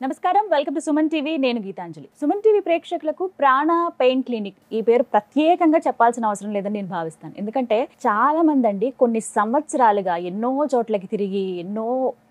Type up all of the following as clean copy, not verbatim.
నమస్కారం, welcome to Suman TV. నేను Gitanjali. Suman TV ప్రేక్షకులకు ప్రాణ పెయిన్ క్లినిక్ ఈ పేరు ప్రత్యేకంగా చెప్పాల్సిన అవసరం లేదని నేను భావిస్తాను. ఎందుకంటే చాలా మంది అండి కొన్ని సంవత్సరాలుగా ఎన్నో చోట్లకి తిరిగి ఎన్నో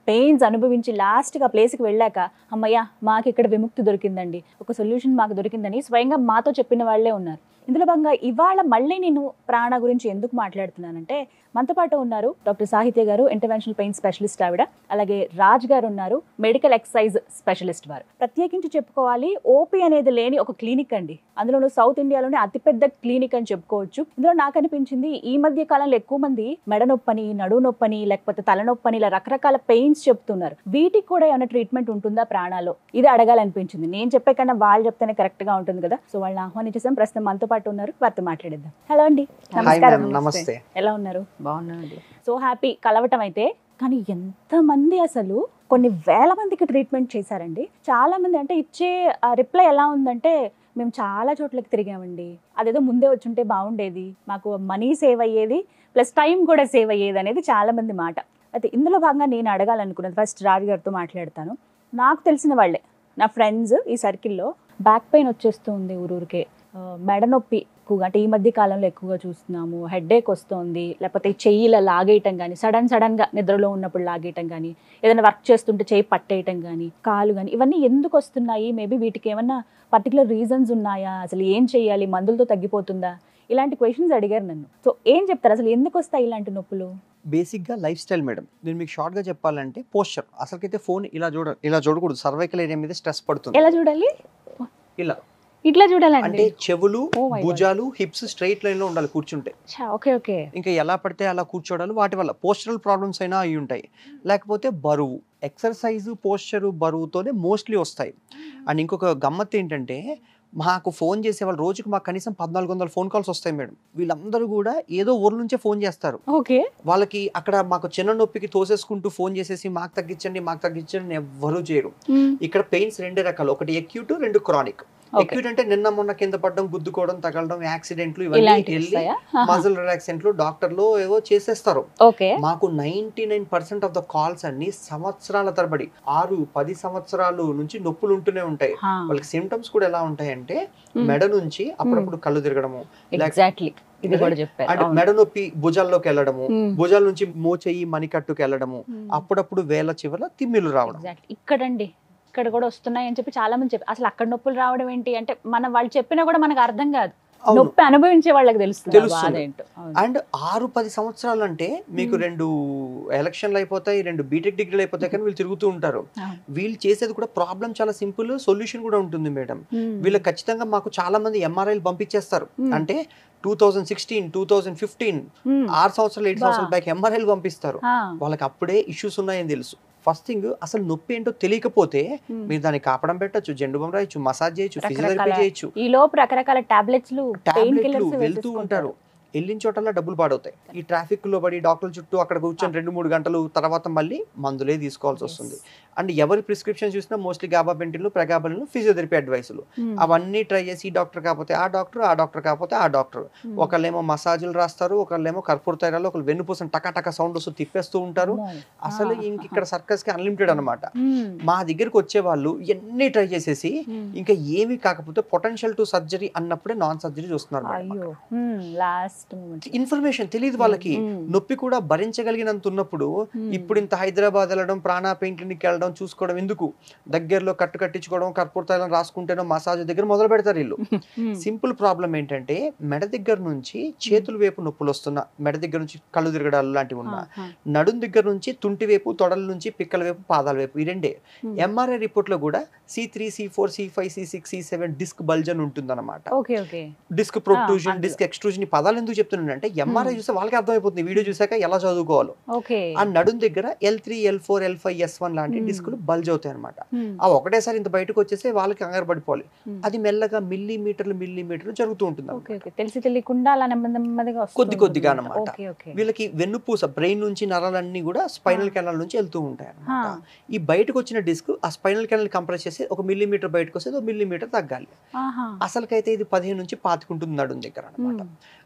పెయిన్స్ అనుభవించి లాస్ట్గా ప్లేస్కి వెళ్ళాక అమ్మయ్య మాకు ఇక్కడ విముక్తి దొరికిందండి, ఒక సొల్యూషన్ మాకు దొరికిందని స్వయంగా మాతో చెప్పిన వాళ్ళే ఉన్నారు. ఇందులో భాగంగా ఇవాళ మళ్ళీ నేను ప్రాణ గురించి ఎందుకు మాట్లాడుతున్నానంటే, మనతో పాటు ఉన్నారు డాక్టర్ సాహిత్య గారు, ఇంటర్వెన్షనల్ పెయిన్ స్పెషలిస్ట్ ఆవిడ. అలాగే రాజ్ గారు ఉన్నారు, మెడికల్ ఎక్సర్సైజ్ స్పెషలిస్ట్ వారు. ప్రత్యేకించి చెప్పుకోవాలి, ఓపీ అనేది లేని ఒక క్లినిక్ అండి. అందులోనూ సౌత్ ఇండియాలోనే అతిపెద్ద క్లినిక్ అని చెప్పుకోవచ్చు. ఇందులో నాకు అనిపించింది, ఈ మధ్య కాలంలో ఎక్కువ మంది మెడ నొప్పని, నడువు నొప్పని, లేకపోతే తలనొప్పని, ఇలా రకరకాల పెయిన్స్ చెప్తున్నారు. వీటికి కూడా ఏమైనా ట్రీట్మెంట్ ఉంటుందా ప్రాణాలో? ఇది అడగాలనిపించింది. నేను చెప్పే కన్నా వాళ్ళు చెప్తేనే కరెక్ట్ గా ఉంటుంది కదా. సో వాళ్ళని ఆహ్వానించేసాం. ప్రస్తుతం మనతో పాటు ఉన్నారు, వారితో మాట్లాడేద్దాం. హలో అండి, నమస్కారం. నమస్తే. ఎలా ఉన్నారు? బాగున్నానండి. సో హ్యాపీ కలవటం అయితే. కానీ ఎంతమంది అసలు కొన్ని వేల మందికి ట్రీట్మెంట్ చేశారండి. చాలా మంది అంటే ఇచ్చే రిప్లై ఎలా ఉందంటే, మేము చాలా చోట్లకి తిరిగామండి, అదేదో ముందే వచ్చుంటే బాగుండేది, మాకు మనీ సేవ్ అయ్యేది ప్లస్ టైం కూడా సేవ్ అయ్యేది అనేది చాలా మంది మాట. అయితే ఇందులో భాగంగా నేను అడగాలనుకున్నది, ఫస్ట్ రాజు గారితో మాట్లాడతాను. నాకు తెలిసిన వాళ్ళే, నా ఫ్రెండ్స్ ఈ సర్కిల్లో బ్యాక్ పెయిన్ వచ్చేస్తూ ఉంది ఊరూరికే, మెడ నొప్పి ఎక్కువగా, అంటే ఈ మధ్య కాలంలో ఎక్కువగా చూస్తున్నాము, హెడ్ఏక్ వస్తుంది, లేకపోతే చెయ్యిలా లాగేయటం కానీ, సడన్గా నిద్రలో ఉన్నప్పుడు లాగేయటం కానీ, ఏదైనా వర్క్ చేస్తుంటే చెయ్యి పట్టేయటం కానీ, కాలు కానీ, ఇవన్నీ ఎందుకు వస్తున్నాయి? మేబీ వీటికి ఏమన్నా పర్టికులర్ రీజన్స్ ఉన్నాయా? అసలు ఏం చేయాలి? మందులతో తగ్గిపోతుందా? ఇలాంటి క్వశ్చన్స్ అడిగారు నన్ను. సో ఏం చెప్తారు, అసలు ఎందుకు వస్తాయి ఇలాంటి నొప్పులు? బేసిక్గా లైఫ్ స్టైల్ మేడం. నేను మీకు షార్ట్గా చెప్పాలంటే పోస్చర్. అసలుకైతే ఫోన్ ఇలా చూడకూడదు. సర్వైకల్ ఏరియా మీద స్ట్రెస్ పడుతుంది. ఎలా చూడాలి? ఇలా ఇట్లా చూడాలండి. అంటే చెవులు, భుజాలు, హిప్స్ స్ట్రైట్ లైన్ లో ఉండాలి కూర్చుంటే. ఓకే. ఇంకా ఎలా పడితే అలా కూర్చోడాలు, వాటి వల్ల పోస్చరల్ ప్రాబ్లమ్స్ అయినా అయి ఉంటాయి. లేకపోతే బరువు, ఎక్సర్సైజ్, పోస్చరు, బరువుతోనే మోస్ట్లీ వస్తాయి. అండ్ ఇంకొక గమ్మత్ ఏంటంటే, మాకు ఫోన్ చేసే వాళ్ళు రోజుకి మాకు కనీసం 1400 ఫోన్ కాల్స్ వస్తాయి మేడం. వీళ్ళందరూ కూడా ఏదో ఊరు నుంచే ఫోన్ చేస్తారు. ఓకే. వాళ్ళకి అక్కడ మాకు చిన్న నొప్పికి తోసేసుకుంటూ ఫోన్ చేసేసి మాకు తగ్గించండి ఎవ్వరూ చేయరు. ఇక్కడ పెయిన్స్ రెండే రకాలు, ఒకటి ఎక్యూట్, రెండు క్రానిక్. ఎక్యూట్ అంటే నిన్న మొన్న కింద పడడం, గుద్దుకోవడం, తగలడం, యాక్సిడెంట్లు, ఇవన్నీ వెళ్ళి మజిల్ రిలాక్సెంట్లు డాక్టర్లు ఏవో చేసేస్తారు. మాకు 99% ఆఫ్ ద కాల్స్ అన్ని సంవత్సరాల తరబడి 6-10 సంవత్సరాలు నుంచి నొప్పులు ఉంటూనే ఉంటాయి. వాళ్ళకి సిమ్టమ్స్ కూడా ఎలా ఉంటాయంటే, మెడ నుంచి అప్పుడప్పుడు కళ్ళు తిరగడము, మెడ నొప్పి భుజాల్లోకి వెళ్ళడము, భుజాల నుంచి మోచెయ్యి మణికట్టుకు వెళ్ళడము, అప్పుడప్పుడు వేల చివర తిమ్మిలు రావడం. ఇక్కడ కూడా వస్తున్నాయి అని చెప్పి చాలా మంది చెప్పి, అసలు అక్కడ నొప్పులు రావడం ఏంటి అంటే, వాళ్ళు చెప్పినా కూడా మనకు అర్థం కాదు, నొప్పి అనుభవించే వాళ్ళకి తెలుస్తుంది. అండ్ 6-10 సంవత్సరాలు అంటే మీకు 2 ఎలక్షన్లు అయిపోతాయి, 2 బీటెక్ డిగ్రీలు అయిపోతాయి, కానీ వీళ్ళు తిరుగుతూ ఉంటారు. వీళ్ళు చేసేది కూడా ప్రాబ్లం చాలా సింపుల్, సొల్యూషన్ కూడా ఉంటుంది మేడం. వీళ్ళకి ఖచ్చితంగా మాకు చాలా మంది ఎంఆర్ఐలు పంపించేస్తారు. అంటే 2016, 2015, 6 సంవత్సరాలు 7 సంవత్సరాల బ్యాక్ ఎంఆర్ఐలు పంపిస్తారు. వాళ్ళకి అప్పుడే ఇష్యూస్ ఉన్నాయని తెలుసు. ఫస్ట్ థింగ్, అసలు నొప్పి ఏంటో తెలియకపోతే మీరు దాన్ని కాపడం పెట్టచ్చు, జెండు బొమ్మ రాయొచ్చు, మసాజ్ చేయొచ్చు, ఫిజియోథెరపీ చేయొచ్చు. ఈ లోపు రకరకాల టాబ్లెట్స్ వెళ్తూ ఉంటారు. వెళ్ళిన చోటల్లా డబ్బులు పాడవుతాయి. ఈ ట్రాఫిక్ లో పడి డాక్టర్ల చుట్టూ అక్కడ కూర్చొని 2-3 గంటలు తర్వాత మళ్ళీ మందులే తీసుకోవాల్సి వస్తుంది. అండ్ ఎవరి ప్రిస్క్రిప్షన్ చూసినా మోస్ట్లీ గాబాపెంటిన్లు, ప్రెగాబలిన్లు, ఫిజియోథెరపీ అడ్వైసులు, అవన్నీ ట్రై చేసి ఈ డాక్టర్ కాకపోతే ఆ డాక్టర్, ఆ డాక్టర్ కాకపోతే ఆ డాక్టర్. ఒకళ్ళేమో మసాజులు రాస్తారు, ఒకళ్ళేమో కర్పూర తైరాలు, ఒకళ్ళు వెన్నుపూసని టకా సౌండ్ వస్తూ తిప్పేస్తూ ఉంటారు. అసలు ఇంక ఇక్కడ సర్కస్ కి అన్లిమిటెడ్ అనమాట. మా దగ్గరికి వచ్చే వాళ్ళు ఎన్ని ట్రై చేసేసి ఇంకా ఏమి కాకపోతే పొటెన్షియల్ టు సర్జరీ అన్నప్పుడే నాన్ సర్జరీ చూస్తున్నారు. ఇన్ఫర్మేషన్ తెలియదు వాళ్ళకి. నొప్పి కూడా భరించగలిగినంత ఉన్నప్పుడు ఇప్పుడు ఇంత హైదరాబాద్ వెళ్ళడం, ప్రాణ పెయిన్ క్లినిక్ వెళ్ళడం, చూసుకోవడం ఎందుకు? దగ్గరలో కట్టించుకోవడం, కర్పూర తైలం రాసుకుంటేనో మసాజ్ దగ్గర మొదలు పెడతారు వీళ్ళు. సింపుల్ ప్రాబ్లం ఏంటంటే, మెడ దగ్గర నుంచి చేతుల వైపు నొప్పులు వస్తున్నా, మెడ దగ్గర నుంచి కళ్ళు తిరగడాలు లాంటివి ఉన్నా, నడుం దగ్గర నుంచి తుంటి వైపు, తొడల నుంచి పిక్కల వైపు, పాదాల వైపు, ఈ రెండే. ఎంఆర్ఐ రిపోర్ట్ లో కూడా C3, C4, C5, C6, C7 disc bulging ఉంటుంది అనమాట. Disc protrusion, disc extrusion. ఈ పదాలు ఎందుకు చెప్తున్నానంటే, ఎంఆర్ఐ చూస్తే వాళ్ళకి అర్థమైపోతుంది, వీడియో చూసాక ఎలా చదువుకోవాలో. ఆ నడుం దగ్గర L3, L4, L5, S1 లాంటి డిస్కులు బల్జ్ అవుతాయి అనమాట. ఆ ఒకటేసారి ఇంత బయటకు వచ్చేసి వాళ్ళకి కంగారు పడిపోవాలి. అది మెల్లగా మిల్లీమీటర్లు జరుగుతూ ఉంటుంది, తెలిసి తెలియకుండా కొద్దిగా అనమాట. వీళ్ళకి వెన్నుపూస, బ్రెయిన్ నుంచి నరాలన్నీ కూడా స్పైనల్ కెనాల్ నుంచి వెళ్తూ ఉంటాయి అనమాట. ఈ బయటకు వచ్చిన డిస్క్ ఆ స్పైనల్ కెనాల్ కంప్రెస్ చేసి 1 మిల్లీమీటర్ బయటకు వస్తే 1 మిల్లీమీటర్ తగ్గాలి. అసలుకైతే ఇది 15 నుంచి 25 ఉంటుంది నడుం దగ్గర అనమాట.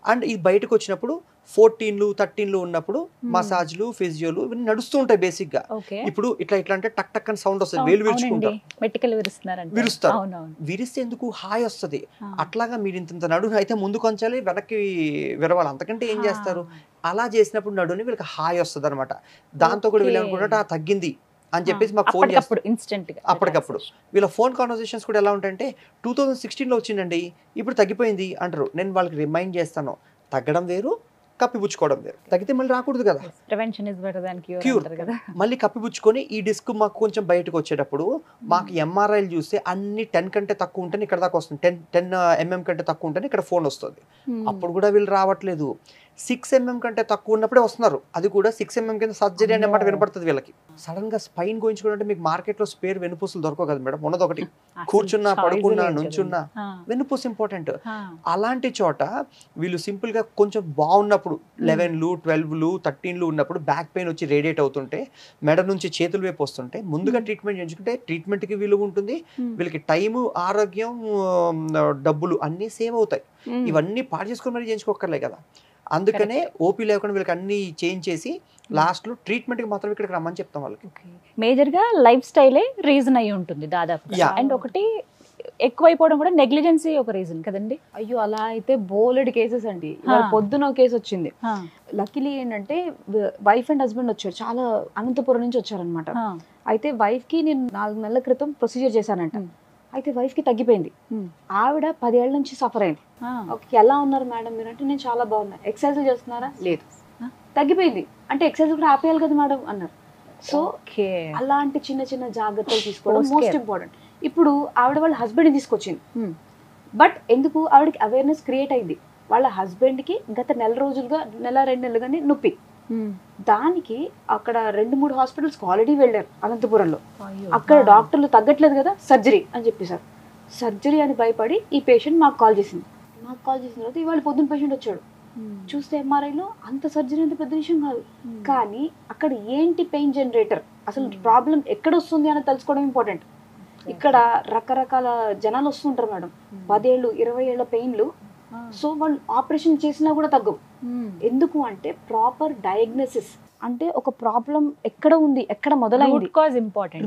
అండ్ ఈ బయటకు వచ్చినప్పుడు 14లు 13లు ఉన్నప్పుడు మసాజ్లు ఫిజియోలు ఇవన్నీ నడుస్తూ ఉంటాయి బేసిక్ గా. ఓకే. ఇప్పుడు ఇట్లా ఇట్లా అంటే టక్ టక్ అని సౌండ్ వస్తుంది, వేలు విరుచుకుంటారు, మెటికల్ విరుస్తారు. విరిస్తే ఎందుకు హాయ్ వస్తుంది. అట్లాగా మీరు ఇంత నడుము అయితే ముందు కొంచాలి, వెనక్కి విరవాలి, అంతకంటే ఏం చేస్తారు. అలా చేసినప్పుడు నడుని వీళ్ళకి హాయ్ వస్తుంది అనమాట. దాంతో కూడా వీళ్ళు అనుకుంటే తగ్గింది అని చెప్పేసి మాకు ఫోన్ చేస్తారు అప్పటికప్పుడు. వీళ్ళ ఫోన్ కాన్వర్సేషన్స్ కూడా ఎలా ఉంటాయంటే 2016లో వచ్చిందండి, ఇప్పుడు తగ్గిపోయింది అంటారు. నేను వాళ్ళకి రిమైండ్ చేస్తాను, తగ్గడం వేరు, కప్పిపుచ్చుకోవడం వేరు. తగ్గితే మళ్ళీ రాకూడదు కదా, క్యూర్. మళ్ళీ కప్పిపుచ్చుకొని ఈ డిస్క్ మాకు కొంచెం బయటకు వచ్చేటప్పుడు మాకు ఎంఆర్ఐలు చూస్తే అన్ని 10 కంటే తక్కువ ఉంటేనే ఇక్కడ దాకా వస్తుంది, 10 mm కంటే తక్కువ ఉంటేనే ఇక్కడ ఫోన్ వస్తుంది. అప్పుడు కూడా వీళ్ళు రావట్లేదు. 6 mm కంటే తక్కువ ఉన్నప్పుడే వస్తున్నారు, అది కూడా 6 mm కింద సర్జరీ అనే మాట వినపడుతుంది వీళ్ళకి. సడన్ గా స్పైన్ గోయించుకుంటే మీకు మార్కెట్ లో స్పేర్ వెన్నుపూసలు దొరకవు కదా మేడం, ఉన్నది ఒకటి. కూర్చున్నా పడుకున్నా నుంచున్నా వెన్నుపూస ఇంపార్టెంట్. అలాంటి చోట వీళ్ళు సింపుల్ గా కొంచెం బాగున్నప్పుడు 11లు 12లు 13లు ఉన్నప్పుడు బ్యాక్ పెయిన్ వచ్చి రేడియేట్ అవుతుంటే, మెడ నుంచి చేతుల వైపు వస్తుంటే ముందుగా ట్రీట్మెంట్ చేయించుకుంటే ట్రీట్మెంట్ కి విలువ ఉంటుంది, వీళ్ళకి టైము, ఆరోగ్యం, డబ్బులు అన్ని సేవ్ అవుతాయి. ఇవన్నీ పాడు చేసుకొని మరి చేయించుకోకర్లే కదా. అందుకనే ఓపీ లేకుండా వీళ్ళకి అన్ని చేంజ్ చేసి లాస్ట్ లో ట్రీట్మెంట్ కి మాత్రం ఇక్కడికి రమ్మని చెప్తాం వాళ్ళకి. మేజర్ గా లైఫ్ స్టైలే రీజన్ అయి ఉంటుంది దాదాపు. అండ్ ఒకటి ఎక్కువైపోవడం కూడా నెగ్లిజెన్సీ ఒక రీజన్ కదండి. అయ్యో అలా అయితే బోలెడ్ కేసెస్ అండి. పొద్దున కేసు వచ్చింది. లక్కీలీ ఏంటంటే వైఫ్ అండ్ హస్బెండ్ వచ్చారు, చాలా అనంతపురం నుంచి వచ్చారనమాట. అయితే వైఫ్ కి నేను 4 నెలల క్రితం ప్రొసీజర్ చేశానంట. అయితే వైఫ్ కి తగ్గిపోయింది. ఆవిడ 10 ఏళ్ల నుంచి సఫర్ అయింది. ఎలా ఉన్నారు మేడం మీరు అంటే, నేను చాలా బాగున్నా. ఎక్సర్సైజ్ చేస్తున్నారా? లేదు. తగ్గిపోయింది అంటే ఎక్సర్సైజ్ కూడా ఆపేయాలి కదా మేడం అన్నారు. సో అలాంటి చిన్న చిన్న జాగ్రత్తలు తీసుకోవడం మోస్ట్ ఇంపార్టెంట్. ఇప్పుడు ఆవిడ వాళ్ళ హస్బెండ్ తీసుకొచ్చింది, బట్ ఎందుకు ఆవిడకి అవేర్నెస్ క్రియేట్ అయింది. వాళ్ళ హస్బెండ్ కి గత 1 నెల రోజులుగా 1-2 నెలలుగానే నొప్పి. దానికి అక్కడ 2-3 హాస్పిటల్స్ ఆల్రెడీ వెళ్ళారు అనంతపురంలో. అక్కడ డాక్టర్లు తగ్గట్లేదు కదా, సర్జరీ అని చెప్పేశారు. సర్జరీ అని భయపడి ఈ పేషెంట్ మాకు కాల్ చేసింది. మాకు కాల్ చేసిన తర్వాత ఇవాళ పొద్దున్న పేషెంట్ వచ్చాడు. చూస్తే ఎంఆర్ఐలో అంత సర్జరీ అంత పెద్ద విషయం కాదు, కానీ అక్కడ ఏంటి పెయిన్ జనరేటర్, అసలు ప్రాబ్లం ఎక్కడ వస్తుంది అని తెలుసుకోవడం ఇంపార్టెంట్. ఇక్కడ రకరకాల జనాలు వస్తుంటారు మేడం, 10 ఏళ్ళు 20 ఏళ్ళ పెయిన్లు. సో వాళ్ళు ఆపరేషన్ చేసినా కూడా తగ్గవు. ఎందుకు అంటే ప్రాపర్ డయాగ్నోసిస్, అంటే ఒక ప్రాబ్లం ఎక్కడ ఉంది, ఎక్కడ మొదలైంది,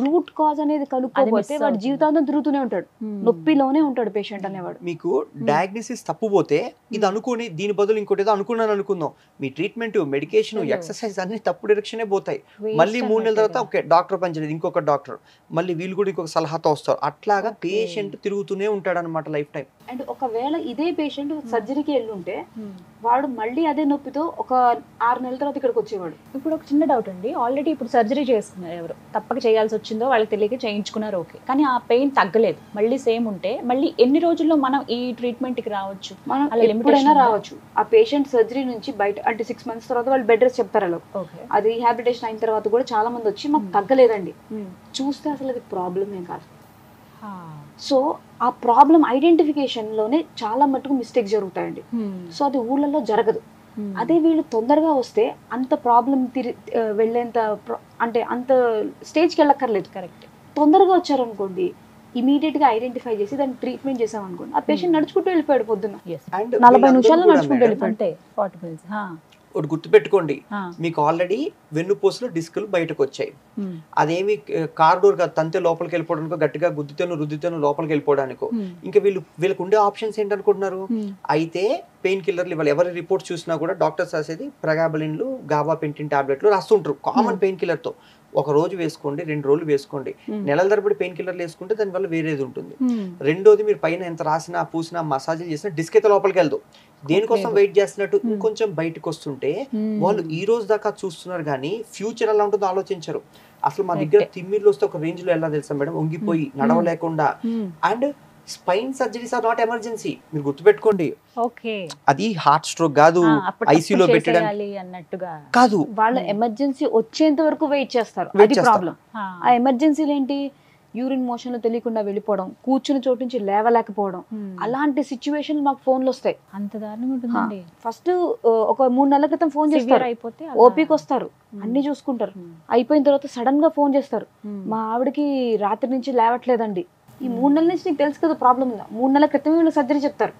రూట్ కాజ్ అనేది కనుక్కోకపోతే వాడు జీవితాంతం తిరుగుతూనే ఉంటాడు, నొప్పిలోనే ఉంటాడు పేషెంట్ అనేవాడు. మీకు డయాగ్నోసిస్ తప్పుపోతే ఇది అనుకుని దీని బదులు ఇంకోటి ఏదో అనుకున్నాను అనుకుందాం, మీ ట్రీట్మెంట్, మెడికేషన్, ఎక్సర్సైజ్ అన్ని తప్పు డైరెక్షనే పోతాయి. మళ్ళీ 3 నెలల తర్వాత ఓకే డాక్టర్ పనిచేయలేదు, ఇంకొక డాక్టర్, మళ్ళీ వీళ్ళు కూడా ఇంకొక సలహాతో వస్తారు. అట్లాగా పేషెంట్ తిరుగుతూనే ఉంటాడు అనమాట లైఫ్ టైం. అండ్ ఒకవేళ ఇదే పేషెంట్ సర్జరీకి వెళ్ళుంటే వాడు మళ్ళీ అదే నొప్పితో ఒక 6 నెలల తర్వాత ఇక్కడికి వచ్చేవాడు. ఇప్పుడు ఒక చిన్న డౌట్ అండి, ఆల్రెడీ ఇప్పుడు సర్జరీ చేసుకున్నారు, ఎవరు తప్పక చేయాల్సి వచ్చిందో వాళ్ళకి తెలియక చేయించుకున్నారు, ఓకే, కానీ ఆ పెయిన్ తగ్గలేదు, మళ్ళీ సేమ్ ఉంటే మళ్ళీ ఎన్ని రోజుల్లో మనం ఈ ట్రీట్మెంట్ కి రావచ్చు? మనం ఎప్పుడైనా రావచ్చు. ఆ పేషెంట్ సర్జరీ నుంచి బయట అంటే 6 months తర్వాత వాళ్ళు బెడ్ రెస్ట్ చెప్తారు అలా. అది రీహాబిలిటేషన్ అయిన తర్వాత కూడా చాలా మంది వచ్చి మాకు తగ్గలేదండి, చూస్తే అసలు అది ప్రాబ్లమే కాదు. సో ఆ ప్రాబ్లం ఐడెంటిఫికేషన్ లోనే చాలా మటుకు మిస్టేక్స్ జరుగుతాయండి. సో అది ఊళ్ళలో జరగదు. అదే వీళ్ళు తొందరగా వస్తే అంత ప్రాబ్లం వెళ్ళేంత అంటే అంత స్టేజ్కి వెళ్ళక్కర్లేదు. కరెక్ట్. తొందరగా వచ్చారనుకోండి, ఇమీడియట్ గా ఐడెంటిఫై చేసి దాన్ని ట్రీట్మెంట్ చేసాం అనుకోండి, ఆ పేషెంట్ నడుచుకుంటూ వెళ్ళిపోయాడు పొద్దున్న, 40 నిమిషాల్లో నడుచుకుంటూ వెళ్ళిపోయాడు. ఒకటి గుర్తుపెట్టుకోండి, మీకు ఆల్రెడీ వెన్నుపూసలో డిస్కులు బయటకు వచ్చాయి. అదేమి కారిడోర్ కాదు, తంతే లోపలికి వెళ్ళిపోవడానికో, గట్టిగా గుద్దితేను రుద్దితేను లోపలికి వెళ్ళిపోవడానికో. ఇంకా వీళ్ళకి ఉండే ఆప్షన్స్ ఏంటనుకుంటున్నారు? అయితే పెయిన్ కిల్లర్లు ఇవ్వాలి. ఎవరి రిపోర్ట్ చూసినా కూడా డాక్టర్స్ రాసేది ప్రగాబలిన్లు, గాబాపెంటిన్ టాబ్లెట్లు రాస్తుంటారు కామన్ పెయిన్ కిల్లర్ తో. ఒక రోజు వేసుకోండి, 2 రోజులు వేసుకోండి, నెలల తరబడి పెయిన్ కిల్లర్లు వేసుకుంటే దానివల్ల వేరేది ఉంటుంది. రెండోది, మీరు పైన ఎంత రాసినా పూసినా మసాజ్ చేసినా డిస్క్ అయితే లోపలికి వెళ్దు. దేనికోసం వెయిట్ చేస్తున్నట్టు ఇంకొంచెం బయటకు వస్తుంటే వాళ్ళు ఈ రోజు దాకా చూస్తున్నారు కానీ ఫ్యూచర్ ఎలా ఉంటుందో ఆలోచించరు. అసలు మా దగ్గర తిమ్మిర్లు వస్తే ఒక రేంజ్ లో ఎలా తెలుసా మేడం, వంగిపోయి నడవలేకుండా. And spine surgeries are not emergency, మీరు గుర్తుపెట్టుకోండి. అది హార్ట్ స్ట్రోక్ కాదు, ఐసీయూలో పెట్టడానికి కాదు. వాళ్ళ ఎమర్జెన్సీ వచ్చేంత వరకు వెయిట్ చేస్తారు, అది ప్రాబ్లం. ఆ ఎమర్జెన్సీలు ఏంటి? యూరిన్ మోషన్ లో తెలియకుండా వెళ్ళిపోవడం, కూర్చుని చోటు నుంచి లేవలేకపోవడం, అలాంటి సిచ్యువేషన్ మాకు ఫోన్లు వస్తాయి. అంత దారుణంగా ఉంటుందండి. ఫస్ట్ ఒక 3 నెలల క్రితం ఫోన్ చేస్తారు, ఓపీకి వస్తారు, అన్ని చూసుకుంటారు. అయిపోయిన తర్వాత సడన్ గా ఫోన్ చేస్తారు, మా ఆవిడకి రాత్రి నుంచి లేవట్లేదండి. ఈ 3 నెలల నుంచి నీకు తెలుసు కదా ప్రాబ్లం ఉందా, 3 నెలల క్రితం వీళ్ళు సర్జరీ చెప్తారు.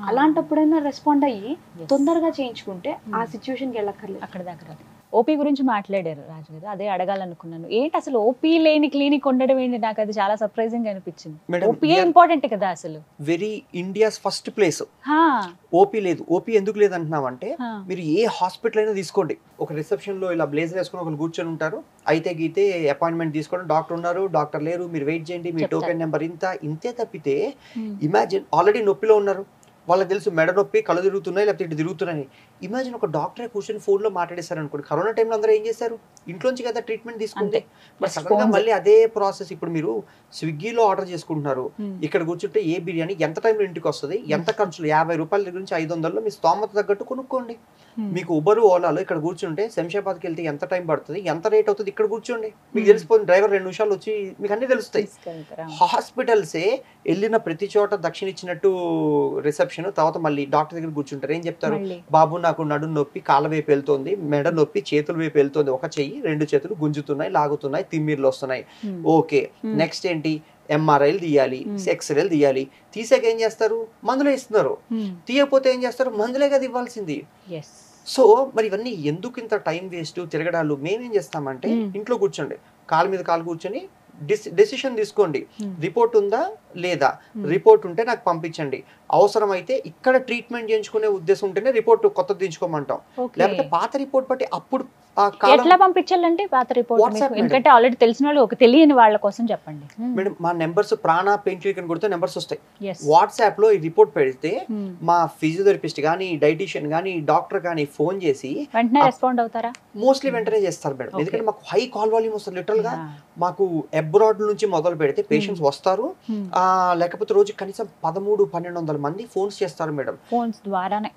అలాంటప్పుడైనా రెస్పాండ్ అయ్యి తొందరగా చేయించుకుంటే ఆ సిచ్యువేషన్ కి వెళ్ళక్కర్లేదు. అక్కడ దగ్గర ఓపీ గురించి మాట్లాడారు రాజు గారు, అదే అడగాలనుకున్నాను. ఏంటి అసలు ఓపీ లేని క్లినిక్ ఉండడం ఏంటి? నాకు అది చాలా సర్ప్రైజింగ్ అనిపించింది. ఓపీ ఇంపార్టెంట్ కదా అసలు. Very India's first place OP లేదు. ఓపీ ఎందుకు లేదు అంటున్నామంటే, మీరు ఏ హాస్పిటల్ అయినా తీసుకోండి, ఒక రిసెప్షన్ లో ఇలా బ్లేజర్ వేసుకుని ఒకరు కూర్చొని ఉంటారు, అయితే గీతే అపాయింట్మెంట్ తీసుకోండి, డాక్టర్ ఉన్నారు, డాక్టర్ లేరు, మీరు వెయిట్ చేయండి, మీ టోకెన్ నెంబర్ ఇంతే తప్పితే, ఇమాజిన్ ఆల్రెడీ నొప్పిలో ఉన్నారు, వాళ్ళకి తెలుసు మెడ నొప్పి, కళ్ళు తిరుగుతున్నాయి, లేకపోతే ఇటు తిరుగుతున్నాయి. ఇమాజిన్ ఒక డాక్టరే కూర్చొని ఫోన్లో మాట్లాడేశారు అనుకోండి. కరోనా టైంలో అందరూ ఏం చేశారు? ఇంట్లోంచి కదా ట్రీట్మెంట్ తీసుకుంటే. బట్ సడన్గా మళ్ళీ అదే ప్రాసెస్. ఇప్పుడు మీరు స్విగ్గీలో ఆర్డర్ చేసుకుంటున్నారు, ఇక్కడ కూర్చుంటే ఏ బిర్యానీ ఎంత టైంలో ఇంటికి వస్తుంది, ఎంత ఖర్చులు, 50 రూపాయల దగ్గర నుంచి 500లో మీ స్తోమత తగ్గట్టు కొనుక్కోండి. మీకు ఉబర్ ఓలాలో ఇక్కడ కూర్చుంటే శంషాబాద్కి వెళ్తే ఎంత టైం పడుతుంది, ఎంత రేట్ అవుతుంది, ఇక్కడ కూర్చోండి, మీకు తెలిసిపోతుంది. డ్రైవర్ 2 నిమిషాలు వచ్చి మీకు అన్ని తెలుస్తాయి. హాస్పిటల్సే వెళ్ళిన ప్రతి చోట దక్షిణ ఇచ్చినట్టు రిసెప్షన్, తర్వాత మళ్ళీ డాక్టర్ దగ్గర కూర్చుంటారు. ఏం చెప్తారు? బాబు నాకు నడుము నొప్పి, కాళ్ళ వైపు వెళ్తుంది, మెడ నొప్పి, చేతుల వైపు వెళ్తుంది, ఒక చెయ్యి 2 చేతులు గుంజుతున్నాయి, లాగుతున్నాయి, తిమ్మిర్లు వస్తున్నాయి. ఓకే, నెక్స్ట్ ఏంటి? ఎంఆర్ఐలు తీయాలి, ఎక్స్రేలు తీయాలి. తీసాక ఏం చేస్తారు? మందులే ఇస్తున్నారు. తీయకపోతే ఏం చేస్తారు? మందులే కదా ఇవ్వాల్సింది. సో మరి ఇవన్నీ ఎందుకు ఇంత టైం వేస్ట్, తిరగడాలు? మేమేం చేస్తామంటే, ఇంట్లో కూర్చోండి, కాలు మీద కాలు కూర్చొని డెసిషన్ తీసుకోండి. రిపోర్ట్ ఉందా లేదా? రిపోర్ట్ ఉంటే నాకు పంపించండి. అవసరమైతే ఇక్కడ ట్రీట్మెంట్ చేయించుకునే ఉద్దేశం ఉంటేనే రిపోర్ట్ కొత్తది దించుకోమంటాం. లేకపోతే పాత రిపోర్ట్ బట్టి అప్పుడు ఎట్లా పంపించాలంటే పాత రిపోర్ట్, ఎందుకంటే ఆల్రెడీ తెలిసిన వాళ్ళు, ఒక తెలియని వాళ్ళ కోసం చెప్పండి. మేడం, మా నెంబర్స్ ప్రాణ పెయిన్ క్లినిక్ అని కొడితే నెంబర్స్ వస్తాయి. వాట్సాప్ లో ఈ రిపోర్ట్ పెడితే మా ఫిజియోథెరపిస్ట్ కానీ, డైటీషియన్ కానీ, డాక్టర్ కానీ ఫోన్ చేసి వెంటనే రెస్పాండ్ అవుతారా? మోస్ట్లీ వెంటనే చేస్తారు మేడం. ఎందుకంటే మాకు హై కాల్ వాల్యూమ్ వస్తుంది. లిటరల్ గా మాకు అబ్రాడ్ నుంచి మొదలు పెడితే పేషెంట్స్ వస్తారు, లేకపోతే రోజు కనీసం 1300-1200 మంది ఫోన్స్ చేస్తారు మేడం. ఫోన్స్ ద్వారానే.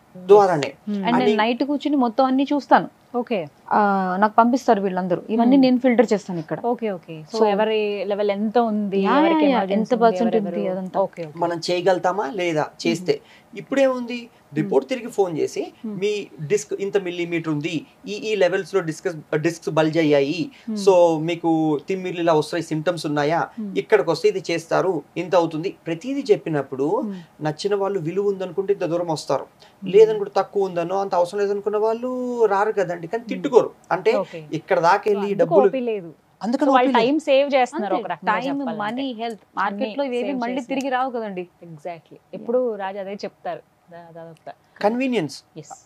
నైట్ కూర్చుని మొత్తం అన్ని చూస్తాను. ఓకే, నాకు పంపిస్తారు వీళ్ళందరూ, ఇవన్నీ నేను ఫిల్టర్ చేస్తాను ఇక్కడ. Okay okay. సో ఎవరి లెవెల్ ఎంత ఉంది, ఎంత పర్సెంట్ ఉంది, అదంతా మనం చేయగలుగుతామా లేదా? చేస్తే ఇప్పుడేముంది, రిపోర్ట్ తిరిగి ఫోన్ చేసి మీ డిస్క్ ఇంత మిల్లీమీటర్ ఉంది, ఈ లెవెల్స్ లో డిస్క్స్ బల్జ్ అయ్యాయి, సో మీకు తిమ్మిర్లు ఇలా వస్తాయి, సిమ్టమ్స్ ఉన్నాయా, ఇక్కడికి వస్తే ఇది చేస్తారు, ఇంత అవుతుంది, ప్రతిదీ చెప్పినప్పుడు నచ్చిన వాళ్ళు విలువ ఉందనుకుంటే ఇంత దూరం వస్తారు, లేదనుకుంటే తక్కువ ఉందనో, అంత అవసరం లేదనుకున్న వాళ్ళు రారు కదండి. కానీ తిట్టుకోరు, అంటే ఇక్కడ దాకా వెళ్ళి డబ్బులు లేదు, అందుకని వాళ్ళు టైం సేవ్ చేస్తున్నారు. ఒక టైం, మనీ, హెల్త్, మార్కెట్ లో ఇవేవి మళ్ళీ తిరిగి రావు కదండి. ఎగ్జాక్ట్లీ. ఎప్పుడు రాజు అదే చెప్తారు, కన్వీనియన్స్.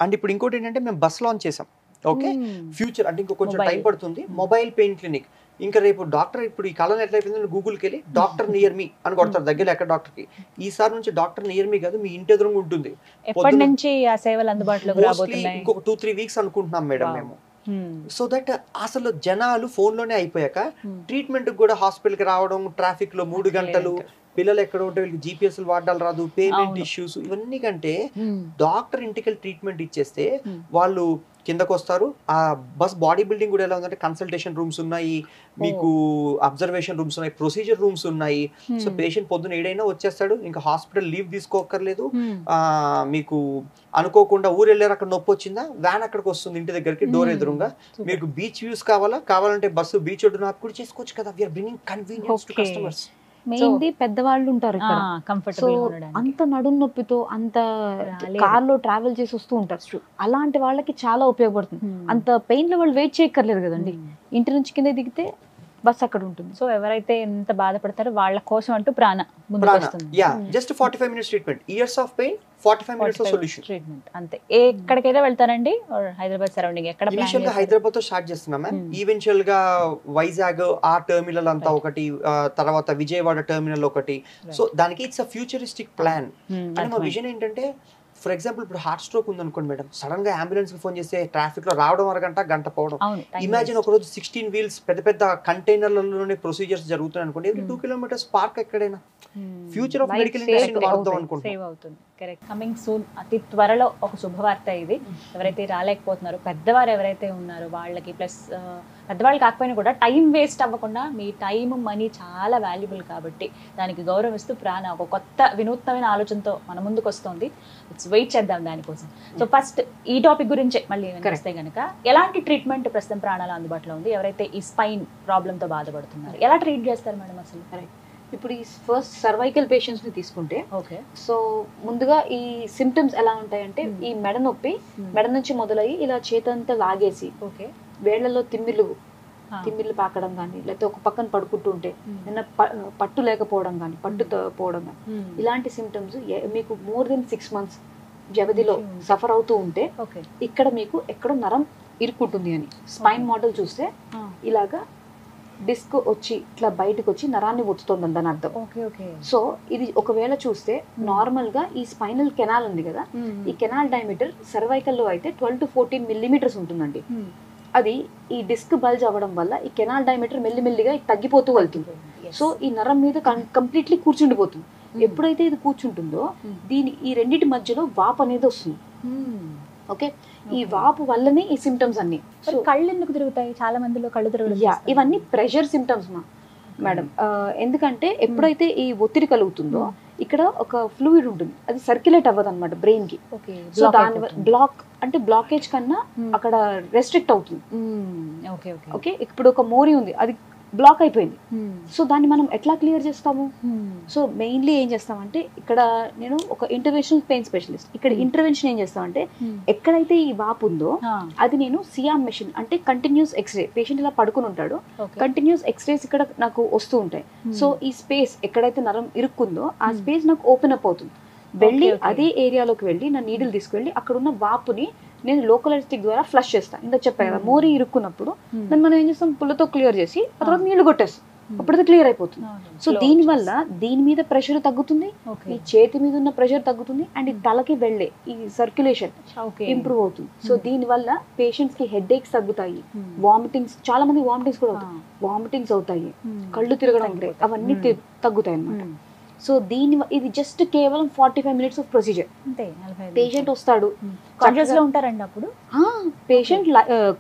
అండ్ ఇప్పుడు ఇంకోటి ఏంటంటే, మేము బస్ లాంచ్ చేసాం. ఓకే, ఫ్యూచర్ అంటే ఇంకో కొంచెం టైం పడుతుంది. Mobile pain clinic. ఇంకా రేపు డాక్టర్, ఇప్పుడు ఈ కాలంలో ఎట్లా అయిపోయింది, గూగుల్కి వెళ్ళి డాక్టర్ నియర్ మీ అని కొడతారు, దగ్గర ఎక్కడ డాక్టర్ కి. ఈసారి నుంచి డాక్టర్ నియర్ మీ కాదు, మీ ఇంటి ఎదురుగా ఉంటుంది. ఎప్పటి నుంచి ఆ సేవలు అందుబాటులోకి రాబోతున్నాయి? ఇంకొక 2-3 వీక్స్ అనుకుంటున్నాం మేడం మేము. సో దట్ అసలు జనాలు ఫోన్ లోనే అయిపోయాక ట్రీట్మెంట్ కూడా హాస్పిటల్ కి రావడం, ట్రాఫిక్ లో 3 గంటలు, పిల్లలు ఎక్కడ ఉంటే వీళ్ళకి GPS వాడాలి రాదు, పేమెంట్ ఇష్యూస్, ఇవన్నీ కంటే డాక్టర్ ఇంటికి ట్రీట్మెంట్ ఇచ్చేస్తే వాళ్ళు కిందకు వస్తారు. ఆ బస్ బాడీ బిల్డింగ్ కూడా ఎలా ఉందంటే, కన్సల్టేషన్ రూమ్స్ ఉన్నాయి, మీకు అబ్జర్వేషన్ రూమ్స్ ఉన్నాయి, ప్రొసీజర్ రూమ్స్ ఉన్నాయి. సో పేషెంట్ పొద్దున ఏడైనా వచ్చేస్తాడు, ఇంకా హాస్పిటల్ లీవ్ తీసుకోకర్లేదు. మీకు అనుకోకుండా ఊరు వెళ్ళారు, అక్కడ నొప్పి వచ్చిందా, వ్యాన్ అక్కడికి వస్తుంది ఇంటి దగ్గరికి, డోర్ ఎదురుగా. మీకు బీచ్ వ్యూస్ కావాలంటే బస్సు బీచ్ ఒడ్డున కూడా చేసుకోవచ్చు కదా. We are bringing convenience to customers. Mainly పెద్దవాళ్ళు ఉంటారు ఇక్కడ, అంత నడుము నొప్పితో అంత కార్ లో ట్రావెల్ చేసి వస్తూ ఉంటారు. అలాంటి వాళ్ళకి చాలా ఉపయోగపడుతుంది. అంత పెయిన్ లో వాళ్ళు వెయిట్ చేయక్కర్లేదు కదండి, ఇంటి నుంచి కింద దిగితే బస్ అక్కడ ఉంటుంది. సో ఎవరైతే ఎంత బాధపడతారో వాళ్ళ కోసం అంటూ ప్రాణ just 45 minutes treatment, years of pain, 45 minutes of solution treatment, అంతే. ఎక్కడికైనా వెళ్తారండి హైదరాబాద్ సరౌండింగ్? ఎక్కడ ఇనిషియల్ గా హైదరాబాద్ తో స్టార్ట్ చేస్తున్నాం మ్యామ్. ఈవెన్చువల్ గా వైజాగ్ ఆ టెర్మినల్ అంతా ఒకటి, తర్వాత విజయవాడ టెర్మినల్ ఒకటి. సో దానికి ఇట్స్ అ ఫ్యూచరిస్టిక్ ప్లాన్. అంటే మా విజన్ ఏంటంటే, ఫర్ ఎగ్జాంపుల్ ఇప్పుడు హార్ట్ స్ట్రోక్ ఉంది అనుకోండి మేడం, సడన్ గా అంబులెన్స్ కి ఫోన్ చేస్తే ట్రాఫిక్ లో రావడం గంట పోవడం. ఇమాజిన్ ఒక రోజు 16 wheels పెద్ద పెద్ద కంటైనర్లలోనే ప్రొసీజర్స్ జరుగుతున్నాయి అనుకోండి, ఎవ్రీ 2 kilometers పార్క్ ఎక్కడైనా. ఫ్యూచర్ ఆఫ్ మెడికల్ ఇండస్ట్రీ వాడదాం అనుకుంటున్నాం. కరెక్ట్. కమింగ్ సూన్, అతి త్వరలో ఒక శుభవార్త ఇది. ఎవరైతే రాలేకపోతున్నారో, పెద్దవారు ఎవరైతే ఉన్నారో వాళ్ళకి, ప్లస్ పెద్దవాళ్ళు కాకపోయినా కూడా టైం వేస్ట్ అవ్వకుండా, మీ టైం మనీ చాలా వాల్యుబుల్ కాబట్టి దానికి గౌరవిస్తూ ప్రాణ ఒక కొత్త వినూత్నమైన ఆలోచనతో మన ముందుకు వస్తుంది. ఇట్స్ వెయిట్ చేద్దాం దానికోసం. సో ఫస్ట్ ఈ టాపిక్ గురించే మళ్ళీ వస్తే కనుక, ఎలాంటి ట్రీట్మెంట్ ప్రస్తుతం ప్రాణాలు అందుబాటులో ఉంది? ఎవరైతే ఈ స్పైన్ ప్రాబ్లంతో బాధపడుతున్నారు, ఎలా ట్రీట్ చేస్తారు మేడం అసలు? ఇప్పుడు ఈ ఫస్ట్ సర్వైకల్ పేషెంట్స్ ని తీసుకుంటే ఓకే సో ముందుగా ఈ సిమ్టమ్స్ ఎలా ఉంటాయంటే ఈ మెడ నొప్పి మెడ నుంచి మొదలయ్యి ఇలా చేతంతా లాగేసి ఓకే వేళ్లలో తిమ్మిర్లు పాకడం కానీ లేకపోతే ఒక పక్కన పడుకుంటూ ఉంటే నిన్న పట్టు లేకపోవడం కానీ పట్టు పోవడం కానీ ఇలాంటి సిమ్టమ్స్ మీకు మోర్ దెన్ 6 months వ్యవధిలో సఫర్ అవుతూ ఉంటే ఇక్కడ మీకు ఎక్కడో నరం ఇరుక్కుంటుంది అని స్పైన్ మోడల్ చూస్తే ఇలాగా డిస్క్ వచ్చి ఇట్లా బయటకు వచ్చి నరాన్ని ఒత్తుతుంది దాని అర్థం. సో ఇది ఒకవేళ చూస్తే నార్మల్ గా ఈ స్పైనల్ కెనాల్ ఉంది కదా, ఈ కెనాల్ డయామీటర్ సర్వైకల్ లో అయితే 12 to 14 millimeters ఉంటుందండి. అది ఈ డిస్క్ బల్జ్ అవ్వడం వల్ల ఈ కెనాల్ డయామీటర్ మెల్లిమెల్లిగా తగ్గిపోతూ వెళ్తుంది. సో ఈ నరం మీద కంప్లీట్లీ కూర్చుండిపోతుంది. ఎప్పుడైతే ఇది కూర్చుంటుందో ఈ రెండింటి మధ్యలో వాపు అనేది వస్తుంది. ఓకే, ఈ వాపు వల్లనే ఈ సిమ్టమ్స్ అన్ని. సో కళ్ళు ఎందుకు తిరుగుతాయి? చాలా మందిలో కళ్ళు తిరగడం, ఇవన్నీ ప్రెషర్ సిమ్టమ్స్ మేడం. ఎందుకంటే ఎప్పుడైతే ఈ ఒత్తిడి కలుగుతుందో ఇక్కడ ఒక ఫ్లూయిడ్ ఉంటుంది, అది సర్క్యులేట్ అవ్వదు అనమాట బ్రెయిన్ కి. సో దాని బ్లాక్ అంటే బ్లాకేజ్ కన్నా అక్కడ రెస్ట్రిక్ట్ అవుతుంది. ఓకే, ఇప్పుడు ఒక మోరీ ఉంది, అది బ్లాక్ అయిపోయింది. సో దాన్ని మనం ఎట్లా క్లియర్ చేస్తాము? సో మెయిన్లీ ఏం చేస్తామంటే ఇక్కడ నేను ఒక ఇంటర్వెన్షనల్ పెయిన్ స్పెషలిస్ట్. ఇక్కడ ఇంటర్వెన్షన్ ఏం చేస్తామంటే ఎక్కడైతే ఈ వాపు ఉందో అది నేను సియామ్ మెషిన్ అంటే కంటిన్యూస్ ఎక్స్రే, పేషెంట్ ఇలా పడుకుని ఉంటాడు, కంటిన్యూస్ ఎక్స్రేస్ ఇక్కడ నాకు వస్తూ ఉంటాయి. సో ఈ స్పేస్ ఎక్కడైతే నరం ఇరుక్కుందో ఆ స్పేస్ నాకు ఓపెన్ అప్ అవుతుంది. వెళ్ళి అదే ఏరియాలోకి వెళ్ళి నా నీడిల్ తీసుకెళ్ళి అక్కడ ఉన్న వాపుని నేను లోకల్ అనెస్థెటిక్ ద్వారా ఫ్లష్ చేస్తాను. ఇంత చెప్పాను కదా, మోరీ ఇరుక్కున్నప్పుడు దాన్ని మనం ఏం చేస్తాం, పుల్లతో క్లియర్ చేసి ఆ తర్వాత నీళ్లు కొట్టేస్తాం, అప్పుడు అది క్లియర్ అయిపోతుంది. సో దీనివల్ల దీని మీద ప్రెషర్ తగ్గుతుంది, ఈ చేతి మీద ఉన్న ప్రెషర్ తగ్గుతుంది, అండ్ ఈ తలకి వెళ్ళే ఈ సర్క్యులేషన్ ఇంప్రూవ్ అవుతుంది. సో దీని వల్ల పేషెంట్స్ కి హెడ్ ఏక్స్ తగ్గుతాయి, వామిటింగ్స్, చాలా మంది వామిటింగ్స్ కూడా అవుతాయి, వామిటింగ్స్ అవుతాయి, కళ్ళు తిరగడం అవన్నీ తగ్గుతాయి అన్నమాట. సో ఇది జస్ట్ కేవలం 45 minutes ఆఫ్ ప్రొసీజర్. పేషెంట్ వస్తాడు, కాన్షియస్ లో ఉంటారండి అప్పుడు. పేషెంట్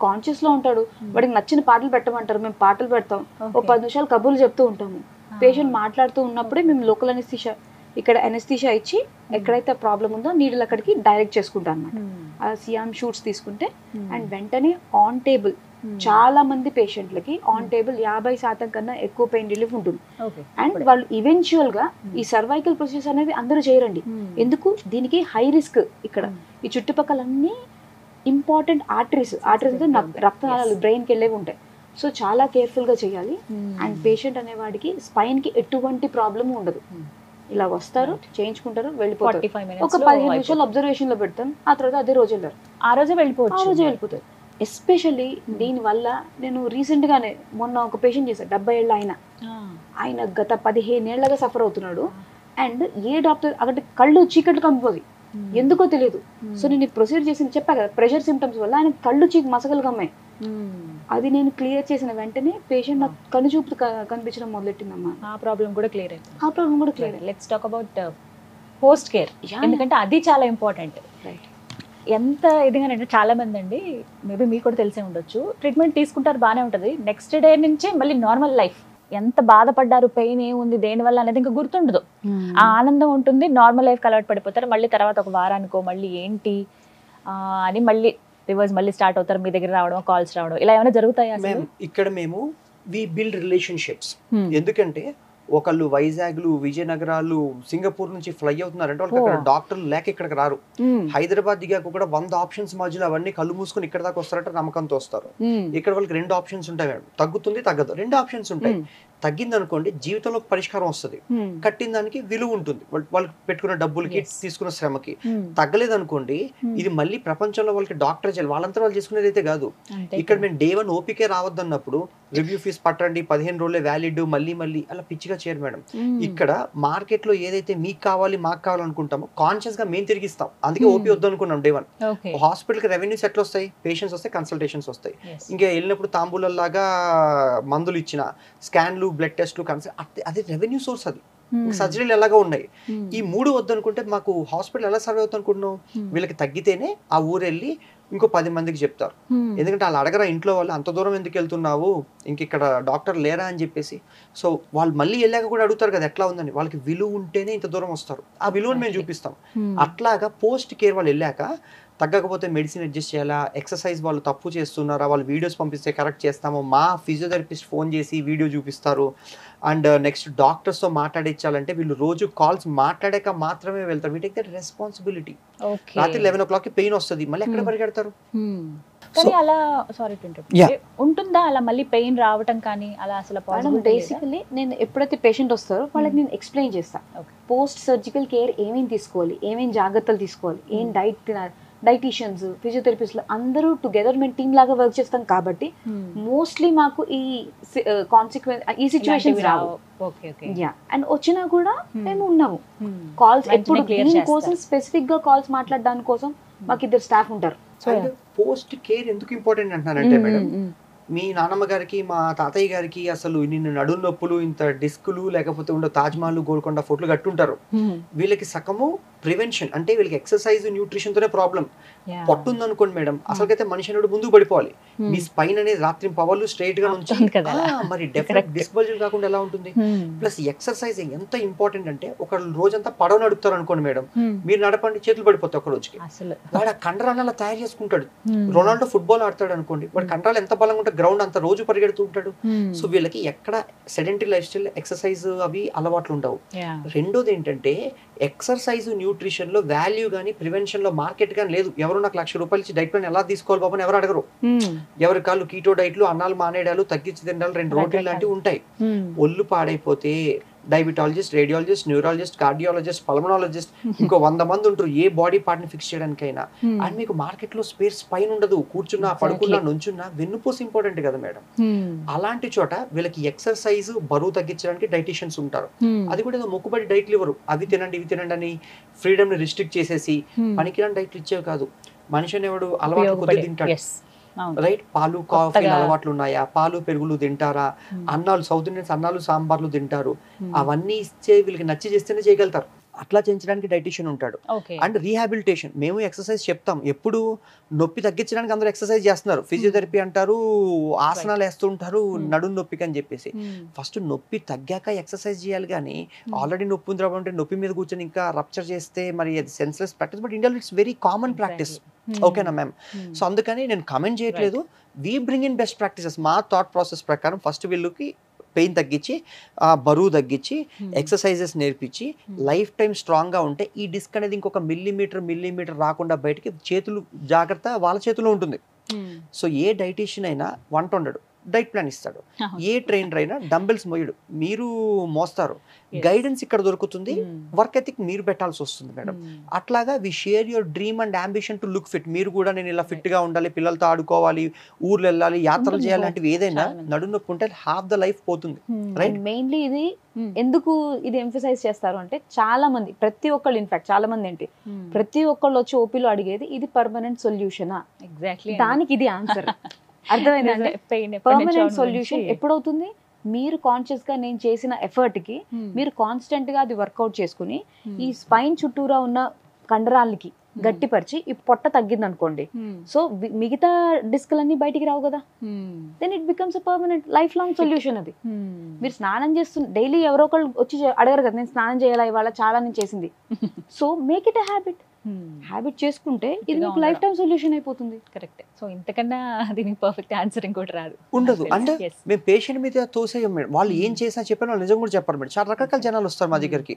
కాన్షియస్ లో ఉంటాడు, వాడికి నచ్చిన పాటలు పెట్టమంటారు, మేము పాటలు పెడతాం, ఓ 10 నిమిషాలు కబుర్లు చెప్తూ ఉంటాము. పేషెంట్ మాట్లాడుతూ ఉన్నప్పుడే మేము లోకల్ అనెస్థీషియా ఇక్కడ అనెస్థీషియా ఇచ్చి ఎక్కడైతే ప్రాబ్లం ఉందో నీడిల్ అక్కడికి డైరెక్ట్ చేసుకుంటాం అన్నమాట. ఆ సియామ్ షూట్స్ తీసుకుంటే అండ్ వెంటనే ఆన్ టేబుల్ చాలా మంది పేషెంట్లకి ఆన్ టేబుల్ 50% కన్నా ఎక్కువ పెయిన్ రిలీఫ్ ఉంటుంది. అండ్ వాళ్ళు ఈవెన్చువల్ గా ఈ సర్వైకల్ ప్రొసెస్ అనేది అందరూ చేయరండి. ఎందుకు? దీనికి హై రిస్క్. ఇక్కడ ఈ చుట్టుపక్కల అన్ని ఇంపార్టెంట్ ఆర్టరీస్ రక్తనాళాలు బ్రెయిన్ కి వెళ్ళేవి ఉంటాయి. సో చాలా కేర్ఫుల్ గా చేయాలి. అండ్ పేషెంట్ అనేవాడికి స్పైన్ కి ఎటువంటి ప్రాబ్లమ్ ఉండదు. ఇలా వస్తారు, చేయించుకుంటారు, వెళ్ళిపోతారు. ఒక 15 నిమిషాలు అబ్జర్వేషన్ లో పెడతాం, ఆ తర్వాత అదే రోజు వెళ్ళారు, ఆ రోజే వెళ్ళిపోతారు. ఎస్పెషల్లీ దీనివల్ల నేను రీసెంట్ గానే మొన్న ఒక పేషెంట్ చేశాను, 70 ఏళ్ళ ఆయన గత 15 ఏళ్లగా సఫర్ అవుతున్నాడు. అండ్ ఏ డాక్టర్ అక్కడ కళ్ళు చీకట్లు కంపిపోయి ఎందుకో తెలియదు. సో నేను ప్రొసీజర్ చేసి చెప్పా కదా, ప్రెషర్ సిమ్టమ్స్ వల్ల ఆయన కళ్ళు మసకలు కమ్మాయి. అది నేను క్లియర్ చేసిన వెంటనే పేషెంట్ నాకు కన్ను చూపు కనిపించడం మొదలెట్టిందమ్మా. ఆ ప్రాబ్లం కూడా క్లియర్ అయింది. Let's talk about post care, ఎందుకంటే అది చాలా ఇంపార్టెంట్. రైట్. ఎంత ఇదిగానంటే చాలా మంది అండి, మేబీ మీకు కూడా తెలిసే ఉండొచ్చు, ట్రీట్మెంట్ తీసుకుంటారు, బాగానే ఉంటుంది, నెక్స్ట్ డే నుంచే మళ్ళీ నార్మల్ లైఫ్. ఎంత బాధపడ్డారు, పెయిన్ ఏముంది, దేనివల్ల అనేది ఇంకా గుర్తుండదు. ఆ ఆనందం ఉంటుంది, నార్మల్ లైఫ్ అలవాటు పడిపోతారు. మళ్ళీ తర్వాత ఒక వారానికో మళ్ళీ ఏంటి అని మళ్ళీ రివర్స్ మళ్ళీ స్టార్ట్ అవుతారు, మీ దగ్గర రావడం, కాల్స్ రావడం, ఇలా ఏమైనా జరుగుతాయా? ఇక్కడ మేము వి బిల్డ్ రిలేషన్షిప్స్. ఎందుకంటే ఒకళ్ళు వైజాగ్లు, విజయనగరాలు, సింగపూర్ నుంచి ఫ్లై అవుతున్నారంటే వాళ్ళకి అక్కడ డాక్టర్లు లేక ఇక్కడికి రారు. హైదరాబాద్ దిగాక కూడా 100 ఆప్షన్స్ మధ్యలో అవన్నీ కళ్ళు మూసుకొని ఇక్కడ దాకా వస్తారంటే నమ్మకంతో వస్తారు. ఇక్కడ వాళ్ళకి 2 ఆప్షన్స్ ఉంటాయి మేడం, తగ్గుతుంది తగ్గదు, 2 ఆప్షన్స్ ఉంటాయి. తగ్గింది అనుకోండి జీవితంలో పరిష్కారం వస్తుంది, కట్టిన దానికి విలువ ఉంటుంది, వాళ్ళకి పెట్టుకున్న డబ్బులకి తీసుకున్న శ్రమకి. తగ్గలేదు అనుకోండి ఇది మళ్ళీ ప్రపంచంలో వాళ్ళకి డాక్టర్ చేయాలి, వాళ్ళంతా వాళ్ళు చేసుకునేది అయితే కాదు. ఇక్కడ మేము డే 1 ఓపికే రావద్దన్నప్పుడు రివ్యూ ఫీజ్ పట్టండి, 15 రోజులే వ్యాలిడ్, మళ్ళీ అలా పిచ్చిగా చేయరు మేడం. ఇక్కడ మార్కెట్ లో ఏదైతే మీకు కావాలి మాకు కావాలనుకుంటామో కాన్షియస్ గా మేము తిరిగిస్తాం. అందుకే ఓపీ వద్దు అనుకున్నాం డే 1. హాస్పిటల్ కి రెవెన్యూస్ ఎట్లా వస్తాయి? పేషెంట్స్ వస్తాయి, కన్సల్టేషన్స్ వస్తాయి. ఇంకా వెళ్ళినప్పుడు తాంబూలలాగా మందులు ఇచ్చిన, స్కాన్లు, బ్లడ్ టెస్ట్లు, అది రెవెన్యూ సోర్స్. అది సర్జరీలు ఎలాగా ఉన్నాయి. ఈ 3 వద్దు అనుకుంటే మాకు హాస్పిటల్ ఎలా సర్వ్ అవుతుంది అనుకుంటున్నాం? వీళ్ళకి తగ్గితేనే ఆ ఊరు వెళ్ళి ఇంకో 10 మందికి చెప్తారు. ఎందుకంటే వాళ్ళు అడగరా ఇంట్లో వాళ్ళు, అంత దూరం ఎందుకు వెళ్తున్నావు, ఇంక ఇక్కడ డాక్టర్ లేరా అని చెప్పేసి. సో వాళ్ళు మళ్ళీ వెళ్ళాక కూడా అడుగుతారు కదా ఎట్లా ఉందని. వాళ్ళకి విలువ ఉంటేనే ఇంత దూరం వస్తారు, ఆ విలువను మేము చూపిస్తాం. అట్లాగా పోస్ట్ కేర్ వాళ్ళు వెళ్ళాక తగ్గకపోతే మెడిసిన్ అడ్జస్ట్ చేయాలా, ఎక్సర్సైజ్ వాళ్ళు తప్పు చేస్తున్నారా, వాళ్ళు వీడియోస్ పంపిస్తే కరెక్ట్ చేస్తాము, మా ఫిజియోథెరపిస్ట్ ఫోన్ చేసి వీడియో చూపిస్తారు. అండ్ నెక్స్ట్ డాక్టర్స్తో మాట్లాడించాలంటే వీళ్ళు రోజు కాల్స్ మాట్లాడాక మాత్రమే వెళ్తారు. We take that responsibility. రాత్రి 11 o'clock పైన్ వస్తుంది, మళ్ళీ ఎక్కడ పరిగెడతారు? కానీ అలా సారీ ఉంటుందా అలా మళ్ళీ పెయిన్ రావటం కానీ అలా అసలు బేసికలీ నేను ఎప్పుడైతే పేషెంట్ వస్తారో వాళ్ళకి నేను ఎక్స్ప్లెయిన్ చేస్తాను పోస్ట్ సర్జికల్ కేర్ ఏమేమి తీసుకోవాలి, ఏమేమి జాగ్రత్తలు తీసుకోవాలి, ఏం డైట్ తినాలి. డైటీషియన్స్, ఫిజియోథెరపిస్ట్లు అందరూ టుగెదర్ మేము టీమ్ లాగా వర్క్ చేస్తాం కాబట్టి మోస్ట్లీ మాకు ఈ ఈ సిచ్యువేషన్స్ రావు. అండ్ వచ్చినా కూడా మేము ఉన్నాము. కాల్స్ ఎప్పుడు దీనికోసం స్పెసిఫిక్ గా కాల్స్ మాట్లాడడానికి కోసం మాకు 2 స్టాఫ్ ఉంటారు. పోస్ట్ కేర్ ఎందుకు ఇంపార్టెంట్ అంటున్నానంటే మేడం, మీ నాన్నమ్మ గారికి మా తాతయ్య గారికి అసలు నిన్ను నడుము నొప్పులు, ఇంత డిస్కులు, లేకపోతే ఉండే తాజ్మహల్, గోల్కొండ ఫోటోలు కట్టుంటారు. వీళ్ళకి సగము ప్రివెన్షన్, అంటే వీళ్ళకి ఎక్సర్సైజ్ న్యూట్రిషన్ తోనే ప్రాబ్లం. పట్టుంది అనుకోండి మేడం, అసలుకైతే మనిషి అనేది ముందుకు పడిపోవాలి. మీ స్పైన్ అనేది రాత్రి పవర్లు స్ట్రైట్ గా నుంచి మరి డెఫినెట్ డిస్బల్జన్ కాకుండా ఎలా ఉంటుంది? ప్లస్ ఎక్సర్సైజ్ ఎంత ఇంపార్టెంట్ అంటే, ఒక రోజంతా పడవ నడుపుతారు అనుకోండి మేడం, మీరు నడపండి చేతులు పడిపోతాయి ఒక రోజుకి. వాడు ఆ కండరాలు అలా తయారు చేసుకుంటాడు. రొనాల్డో ఫుట్బాల్ ఆడతాడు అనుకోండి, వాడి కండరాలు ఎంత బలంగా ఉంటే గ్రౌండ్ అంత రోజు పరిగెడుతూ ఉంటాడు. సో వీళ్ళకి ఎక్కడ సెడెంటరీ లైఫ్ స్టైల్, ఎక్సర్సైజ్ అవి అలవాట్లు ఉండవు. రెండోది ఏంటంటే, ఎక్సర్సైజ్ న్యూట్రిషన్ లో వాల్యూ గానీ ప్రివెన్షన్ లో మార్కెట్ గానీ లేదు. ఎవరు నాకు ₹1,00,000 ఇచ్చి డైట్ ప్లాన్ ఎలా తీసుకోవాలి బాబు అని ఎవరు అడగరు. ఎవరి కాళ్ళు కీటో డైట్లు, అన్నాలు మానేడాలు, తగ్గించి తిండాలు, 2 రోటీలు లాంటివి ఉంటాయి. ఒళ్ళు పాడైపోతే diabetologist, radiologist, neurologist, cardiologist, pulmonologist, ఇంకో 100 మంది ఉంటారు ఏ బాడీ పార్ట్ ని ఫిక్స్ చేయడానికైనా. అండ్ మీకు మార్కెట్ లో స్పేస్ పైన ఉండదు, కూర్చున్నా, పడుకున్నా, నుంచున్నా వెన్నుపూస ఇంపార్టెంట్ కదా మేడం. అలాంటి చోట వీళ్ళకి ఎక్సర్సైజ్, బరువు తగ్గించడానికి డైటీషియన్స్ ఉంటారు. అది కూడా ఏదో మొక్కుబడి డైట్లు ఇవ్వరు, అవి తినండి ఇవి తినండి అని ఫ్రీడమ్ ని రిస్ట్రిక్ట్ చేసేసి పనికిరాని డైట్లు ఇచ్చేవి కాదు. మనిషి అనేవాడు అలవాటు కొద్ది తింటాడు, రైట్? పాలు కాఫీ అలవాట్లు ఉన్నాయా, పాలు పెరుగులు తింటారా, అన్నాలు, సౌత్ ఇండియన్స్ అన్నాలు సాంబార్లు తింటారు, అవన్నీ ఇచ్చే వీళ్ళకి నచ్చి చేస్తేనే చేయగలుగుతారు. అట్లా చేయించడానికి డైటీషియన్ ఉంటాడు. అండ్ రీహాబిలిటేషన్, మేము ఎక్సర్సైజ్ చెప్తాం. ఎప్పుడు నొప్పి తగ్గించడానికి అందరూ ఎక్సర్సైజ్ చేస్తున్నారు, ఫిజియోథెరపీ అంటారు, ఆసనాలు వేస్తుంటారు నడుము నొప్పికి అని చెప్పేసి. ఫస్ట్ నొప్పి తగ్గాక ఎక్సర్సైజ్ చేయాలి, కానీ ఆల్రెడీ నొప్పి ఉంది అంటే నొప్పి మీద కూర్చొని ఇంకా రప్చర్ చేస్తే మరి అది సెన్స్లెస్ ప్రాక్టీస్. బట్ ఇండియాలో ఇట్స్ వెరీ కామన్ ప్రాక్టీస్. ఓకేనా మ్యామ్? సో అందుకని నేను కమెంట్ చేయట్లేదు, we bring in best practices. మా థాట్ ప్రాసెస్ ప్రకారం ఫస్ట్ వీళ్ళకి పెయిన్ తగ్గించి, బరువు తగ్గించి, ఎక్సర్సైజెస్ నేర్పించి, లైఫ్ టైం స్ట్రాంగ్గా ఉంటే ఈ డిస్క్ అనేది ఇంకొక మిల్లీమీటర్ రాకుండా బయటికి, చేతులు జాగ్రత్త వాళ్ళ చేతిలో ఉంటుంది. సో ఏ డైటీషియన్ అయినా వంట ఉండడు, డైట్ ప్లాన్ ఇస్తాడు. ఏ ట్రైనర్ అయినా డంబెల్స్ మోయడు, మీరు మోస్తారు. గైడెన్స్ ఇక్కడ దొరుకుతుంది, వర్క్ ఎథిక్ మీరు పెట్టాల్సి వస్తుంది మేడం. అట్లాగా we share your dream and ambition to look fit. మీరు కూడా నేను ఇలా ఫిట్ గా ఉండాలి, పిల్లలతో ఆడుకోవాలి, ఊర్లు వెళ్ళాలి, యాత్రలు చేయాలి, లాంటివి ఏదైనా నడుము నొప్పి ఉంటే హాఫ్ ద లైఫ్ పోతుంది, రైట్? మెయిన్లీ ఇది ఎందుకు ఇది ఎంఫసైజ్ చేస్తారు అంటే, చాలా మంది, ప్రతి ఒక్కళ్ళు, ఇన్ఫాక్ట్ చాలా మంది ఏంటి, ప్రతి ఒక్కళ్ళు వచ్చి ఓపీలో అడిగేది ఇది పర్మనెంట్ సొల్యూషనా, ఎగ్జాక్ట్లీ దానికి ఇది ఆన్సర్. అర్థమైందంటే పర్మనెంట్ సొల్యూషన్ ఎప్పుడవుతుంది? మీరు కాన్షియస్ గా నేను చేసిన ఎఫర్ట్ కి మీరు కాన్స్టెంట్ గా అది వర్కౌట్ చేసుకుని ఈ స్పైన్ చుట్టూరా ఉన్న కండరాలకి గట్టిపరిచి ఈ పొట్ట తగ్గింది అనుకోండి, సో మిగతా డిస్క్లన్నీ బయటికి రావు కదా, then it becomes a permanent life long solution. అది మీరు స్నానం చేస్తున్న డైలీ ఎవరో ఒకళ్ళు వచ్చి అడగరు కదా, నేను స్నానం చేయాలా ఇవాళ, చాలా నేను చేసింది. So make it a habit. Habit చేసుకుంటే ఇది మీకు లైఫ్ టైం సొల్యూషన్ అయిపోతుంది. కరెక్ట్. సో ఇంతకన్నా దీనికి పర్ఫెక్ట్ ఆన్సర్ ఇంకోటి రాదు, ఉండదు. అంటే మేము పేషెంట్ మీద తోసేయం మేడం, వాళ్ళు ఏం చేసినా చెప్పిన వాళ్ళు నిజం కూడా చెప్పారు మేడం. చాలా రకరకాల జనాలు వస్తారు మా దగ్గరికి,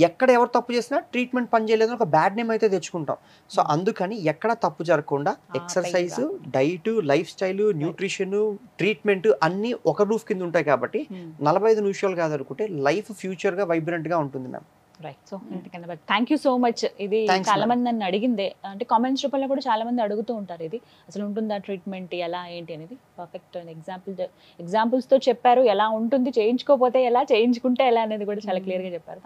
ఎక్కడ ఎవరు తప్పు చేసినా ట్రీట్మెంట్ పని చేయలేదు ఒక బ్యాడ్ నేమ్ అయితే తెచ్చుకుంటాం. సో అందుకని ఎక్కడ తప్పు జరగకుండా exercise, diet, life style, nutrition, treatment అన్ని ఒక రూఫ్ కింద ఉంటాయి కాబట్టి 45 నిమిషాలు కాదు అనుకుంటే లైఫ్ ఫ్యూచర్ గా వైబ్రెంట్ గా ఉంటుంది ma'am. Right. So thank you so much. ఇది చాలా మంది నన్ను అడిగిందే, అంటే కామెంట్స్ రూపంలో కూడా చాలా మంది అడుగుతూ ఉంటారు, ఇది అసలు ఉంటుందా ట్రీట్మెంట్, ఎలా ఏంటి అనేది. పర్ఫెక్ట్ ఎగ్జాంపుల్స్ తో చెప్పారు, ఎలా ఉంటుంది, చేయించుకోపోతే ఎలా, చేయించుకుంటే ఎలా అనేది కూడా చాలా క్లియర్ గా చెప్పారు.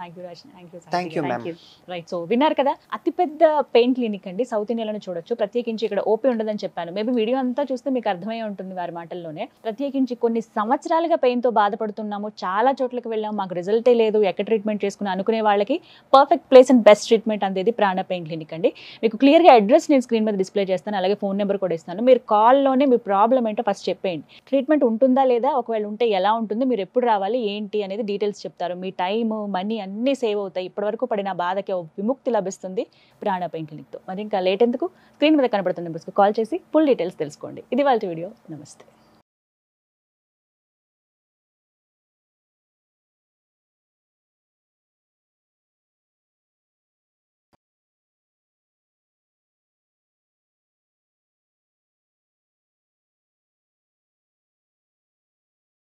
Thank you. రైట్. సో విన్నారు కదా, అతిపెద్ద పెయిన్ క్లినిక్ అండి, సౌత్ ఇండియాలోనే చూడొచ్చు. ప్రత్యేకించి ఇక్కడ ఓపీ ఉండదని చెప్పాను, మేబీ వీడియో అంతా చూస్తే మీకు అర్థమై ఉంటుంది వారి మాటల్లోనే. ప్రత్యేకించి కొన్ని సంవత్సరాలుగా పెయిన్ తో బాధపడుతున్నాము, చాలా చోట్లకి వెళ్ళాము, మాకు రిజల్టే లేదు, ఎక్కడ ట్రీట్మెంట్ చేసుకుని అనుకునే వాళ్ళకి వాళ్ళకి perfect place and best treatment అందేది ప్రాణ పెయిన్ క్లినిక్ అండి. మీకు క్లియర్గా అడ్రస్ నేను స్క్రీన్ మీద డిస్ప్లే చేస్తాను, అలాగే ఫోన్ నెంబర్ కూడా ఇస్తాను. మీరు కాల్లోనే మీ ప్రాబ్లం ఏంటో ఫస్ట్ చెప్పేయండి. ట్రీట్మెంట్ ఉంటుందా లేదా, ఒకవేళ ఉంటే ఎలా ఉంటుంది, మీరు ఎప్పుడు రావాలి ఏంటి అనేది డీటెయిల్స్ చెప్తారు. మీ టైమ్ మనీ అన్నీ సేవ్ అవుతాయి. ఇప్పటివరకు పడిన బాధకి విముక్తి లభిస్తుంది ప్రాణ పెయిన్ క్లినిక్తో. మరి ఇంకా లేట్ ఎందుకు, స్క్రీన్ మీద కనబడుతున్న నెంబర్స్కి కాల్ చేసి ఫుల్ డీటెయిల్స్ తెలుసుకోండి. ఇది వాళ్ళ వీడియో. నమస్తే.